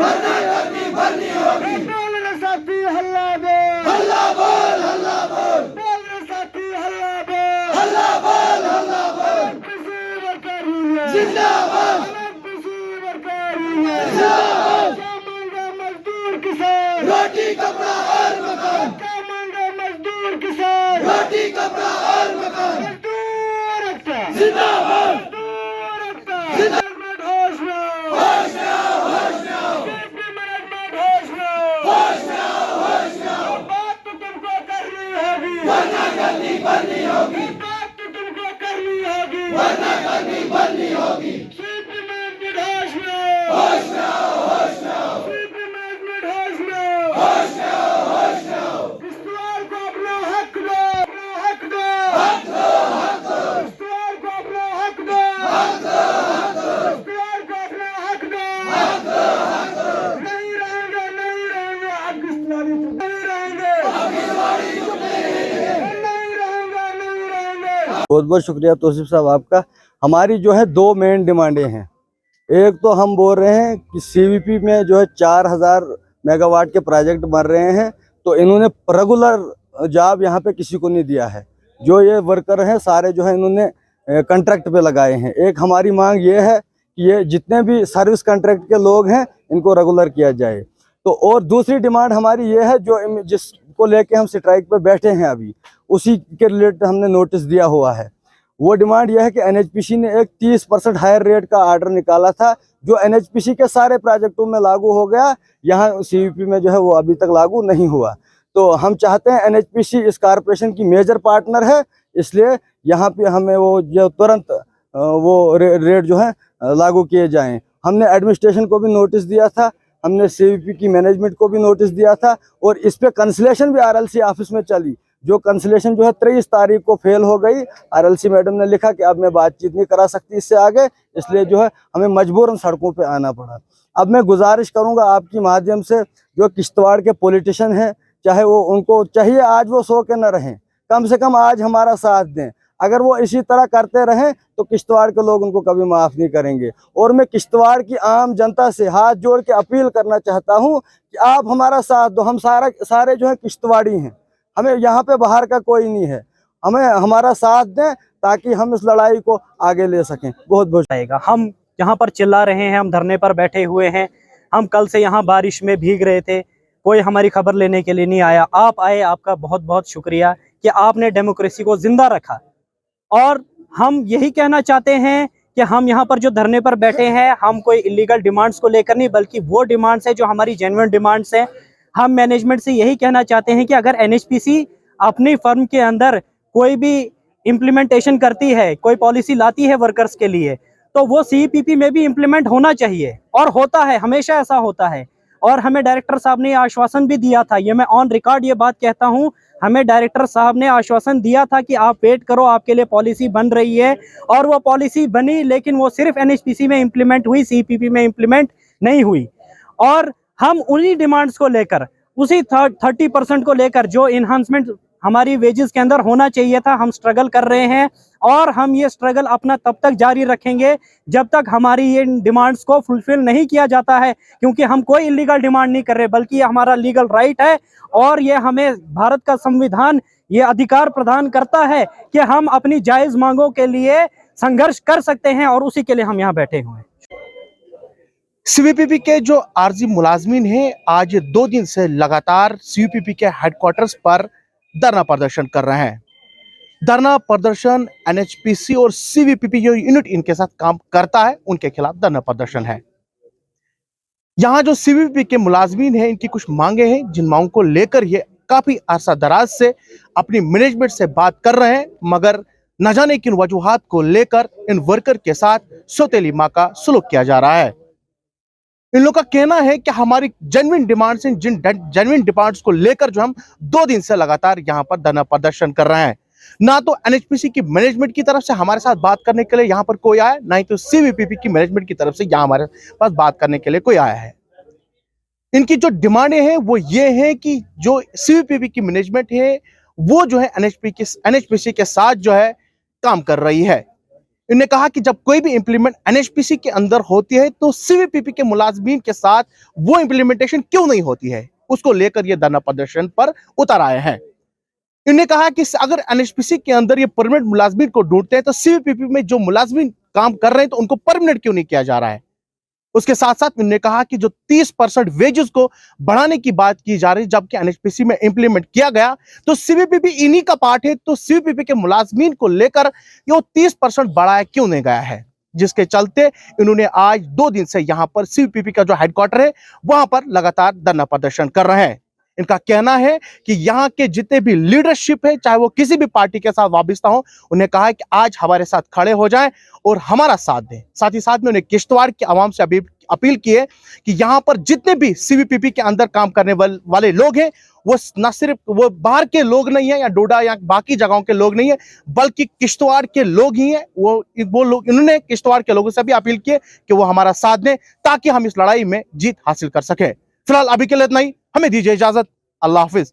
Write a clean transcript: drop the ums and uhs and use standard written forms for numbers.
वरना गर्मी भरनी होगी। बोल रे साथी हल्ला बोल, हल्ला बोल, हल्ला बोल, बोल रे साथी हल्ला बोल, हल्ला बोल, हल्ला बोल। किसी वर्कर यूनियन जिंदाबाद, किसी वर्कर यूनियन जिंदाबाद। क्या मांगा मजदूर किसान, रोटी कपड़ा और मकान, क्या मांगा मजदूर किसान, रोटी कपड़ा और मकान। मजदूर एकता, जिंदाबाद, मजदूर एकता। मैनेजमेंट होश में आओ, होश में आओ, होश में आओ, सीपी मैनेजमेंट होश में आओ, होश में आओ, होश में आओ। बात तो तुमको करनी होगी, वरना गर्मी भरनी होगी, बात तो तुमको करनी होगी, वरना गर्मी भरनी होगी। सीपी मैनेजमेंट होश में आओ, होश में आओ, होश में आओ, सीपी मैनेजमेंट होश में आओ। होश में आओ, होश में आओ। किश्तवाड़ को अपना हक दो, अपना हक दो, हक दो, हक दो, किश्तवाड़ को अपना हक दो, हक दो, हक दो, किश्तवाड़ को अपना हक दो। हक दो, हक दो। नहीं रहेंगे, नहीं रहेंगे, अब किश्तवाड़ी चुप नहीं रहेंगे, किश्तवाड़ी चुप नहीं रहेंगे। नहीं रहेंगे, नहीं रहेंगे। बहुत बहुत शुक्रिया तौसीफ साहब आपका। हमारी जो है दो मेन डिमांडें हैं। एक तो हम बोल रहे हैं कि सीवीपी में जो है 4000 मेगावाट के प्रोजेक्ट बन रहे हैं, तो इन्होंने रेगुलर जॉब यहाँ पे किसी को नहीं दिया है। जो ये वर्कर हैं सारे जो है इन्होंने कॉन्ट्रैक्ट पे लगाए हैं। एक हमारी मांग ये है कि ये जितने भी सर्विस कॉन्ट्रैक्ट के लोग हैं इनको रेगुलर किया जाए। तो और दूसरी डिमांड हमारी ये है जो जिसको लेके हम स्ट्राइक पे बैठे हैं अभी, उसी के रिलेटेड हमने नोटिस दिया हुआ है। वो डिमांड यह है कि एनएचपीसी ने एक 30% हायर रेट का ऑर्डर निकाला था, जो एनएचपीसी के सारे प्रोजेक्टों में लागू हो गया, यहाँ सीवीपी में जो है वो अभी तक लागू नहीं हुआ। तो हम चाहते हैं एनएचपीसी इस कॉरपोरेशन की मेजर पार्टनर है, इसलिए यहाँ पे हमें वो जो तुरंत वो रेट जो है लागू किए जाएं। हमने एडमिनिस्ट्रेशन को भी नोटिस दिया था, हमने सीवीपी की मैनेजमेंट को भी नोटिस दिया था, और इस पे कंसलेशन भी आरएलसी ऑफिस में चली। जो कंसलेशन जो है 23 तारीख को फेल हो गई। आरएलसी मैडम ने लिखा कि अब मैं बातचीत नहीं करा सकती इससे आगे, इसलिए जो है हमें मजबूरन सड़कों पे आना पड़ा। अब मैं गुजारिश करूंगा आपकी माध्यम से, जो किश्तवाड़ के पॉलिटिशियन हैं, चाहे वो उनको चाहिए आज वो सो के न रहें, कम से कम आज हमारा साथ दें। अगर वो इसी तरह करते रहें तो किश्तवाड़ के लोग उनको कभी माफ़ नहीं करेंगे। और मैं किश्तवाड़ की आम जनता से हाथ जोड़ के अपील करना चाहता हूँ कि आप हमारा साथ दो। हम सारे जो है किश्तवाड़ी हैं, हमें यहाँ पे बाहर का कोई नहीं है, हमें हमारा साथ दें ताकि हम इस लड़ाई को आगे ले सकें। बहुत बहुत आएगा। हम यहाँ पर चिल्ला रहे हैं, हम धरने पर बैठे हुए हैं, हम कल से यहाँ बारिश में भीग रहे थे, कोई हमारी खबर लेने के लिए नहीं आया। आप आए, आपका बहुत बहुत शुक्रिया कि आपने डेमोक्रेसी को जिंदा रखा। और हम यही कहना चाहते हैं कि हम यहाँ पर जो धरने पर बैठे हैं, हम कोई इलीगल डिमांड्स को लेकर नहीं, बल्कि वो डिमांड्स है जो हमारी जेन्युइन डिमांड्स है। हम मैनेजमेंट से यही कहना चाहते हैं कि अगर एनएचपीसी अपनी फर्म के अंदर कोई भी इम्प्लीमेंटेशन करती है, कोई पॉलिसी लाती है वर्कर्स के लिए, तो वो सीपीपी में भी इम्प्लीमेंट होना चाहिए, और होता है, हमेशा ऐसा होता है। और हमें डायरेक्टर साहब ने आश्वासन भी दिया था, ये मैं ऑन रिकॉर्ड ये बात कहता हूँ, हमें डायरेक्टर साहब ने आश्वासन दिया था कि आप वेट करो, आपके लिए पॉलिसी बन रही है। और वो पॉलिसी बनी, लेकिन वो सिर्फ एनएचपीसी में इम्प्लीमेंट हुई, सीपीपी में इम्प्लीमेंट नहीं हुई। और हम उन्हीं डिमांड्स को लेकर, उसी 30% को लेकर जो इन्हांसमेंट हमारी वेजेस के अंदर होना चाहिए था, हम स्ट्रगल कर रहे हैं। और हम ये स्ट्रगल अपना तब तक जारी रखेंगे जब तक हमारी ये डिमांड्स को फुलफिल नहीं किया जाता है, क्योंकि हम कोई इलीगल डिमांड नहीं कर रहे, बल्कि ये हमारा लीगल राइट है। और ये हमें भारत का संविधान ये अधिकार प्रदान करता है कि हम अपनी जायज़ मांगों के लिए संघर्ष कर सकते हैं, और उसी के लिए हम यहाँ बैठे हुए हैं। सीवीपीपी के जो आरजी मुलाजमीन हैं, आज 2 दिन से लगातार सीवीपीपी के हेडक्वार्टर्स पर धरना प्रदर्शन कर रहे हैं। धरना प्रदर्शन एनएचपीसी और सीवीपीपी जो यूनिट इनके साथ काम करता है उनके खिलाफ धरना प्रदर्शन है। यहाँ जो सीवीपीपी के मुलाजमीन हैं, इनकी कुछ मांगे हैं, जिन मांगों को लेकर ये काफी अरसा दराज से अपनी मैनेजमेंट से बात कर रहे हैं, मगर न जाने किन वजूहात को लेकर इन वर्कर के साथ सौतेली माँ का सलूक किया जा रहा है। इन लोगों का कहना है कि हमारी जेन्युइन डिमांड्स हैं, जिन जेन्युइन डिमांड्स को लेकर जो हम 2 दिन से लगातार यहाँ पर धरना प्रदर्शन कर रहे हैं, ना तो एनएचपीसी की मैनेजमेंट की तरफ से हमारे साथ बात करने के लिए यहाँ पर कोई आया, ना ही तो सीवीपीपी की मैनेजमेंट की तरफ से यहाँ हमारे पास बात करने के लिए कोई आया है। इनकी जो डिमांडें हैं वो ये हैं कि जो सीवीपीपी की मैनेजमेंट है वो जो है एनएचपीसी के साथ जो है काम कर रही है। इन्होंने कहा कि जब कोई भी इंप्लीमेंट एनएचपीसी के अंदर होती है तो सीवीपीपी के मुलाजमीन के साथ वो इंप्लीमेंटेशन क्यों नहीं होती है, उसको लेकर ये धरना प्रदर्शन पर उतर आए हैं। इन्होंने कहा कि अगर एनएचपीसी के अंदर ये परमानेंट मुलाजमीन को ढूंढते हैं तो सीवीपीपी में जो मुलाजमीन काम कर रहे हैं तो उनको परमानेंट क्यों नहीं किया जा रहा है। उसके साथ साथ उन्होंने कहा कि जो 30% वेजेस को बढ़ाने की बात की जा रही है जबकि एनएचपीसी में इंप्लीमेंट किया गया तो सीवीपीपी इन्हीं का पार्ट है, तो सीवीपीपी के मुलाजमीन को लेकर ये 30% बढ़ाया क्यों नहीं गया है, जिसके चलते इन्होंने आज 2 दिन से यहां पर सीवीपीपी का जो हेडक्वार्टर है वहां पर लगातार धरना प्रदर्शन कर रहे हैं। इनका कहना है कि यहाँ के जितने भी लीडरशिप है चाहे वो किसी भी पार्टी के साथ वाबस्ता हो, उन्हें कहा है कि आज हमारे साथ खड़े हो जाएं और हमारा साथ दें। साथ ही साथ में उन्हें किश्तवाड़ की आवाम से अपील की है कि यहाँ पर जितने भी सीवीपीपी के अंदर काम करने वाले लोग हैं वो न सिर्फ वो बाहर के लोग नहीं है या डोडा या बाकी जगहों के लोग नहीं है बल्कि किश्तवाड़ के लोग ही हैं। वो लोग, इन्होंने किश्तवाड़ के लोगों से भी अपील की है कि वो हमारा साथ दें ताकि हम इस लड़ाई में जीत हासिल कर सकें। फिलहाल अभी के लिए इतना ही, हमें दीजिए इजाजत। अल्लाह हाफिज।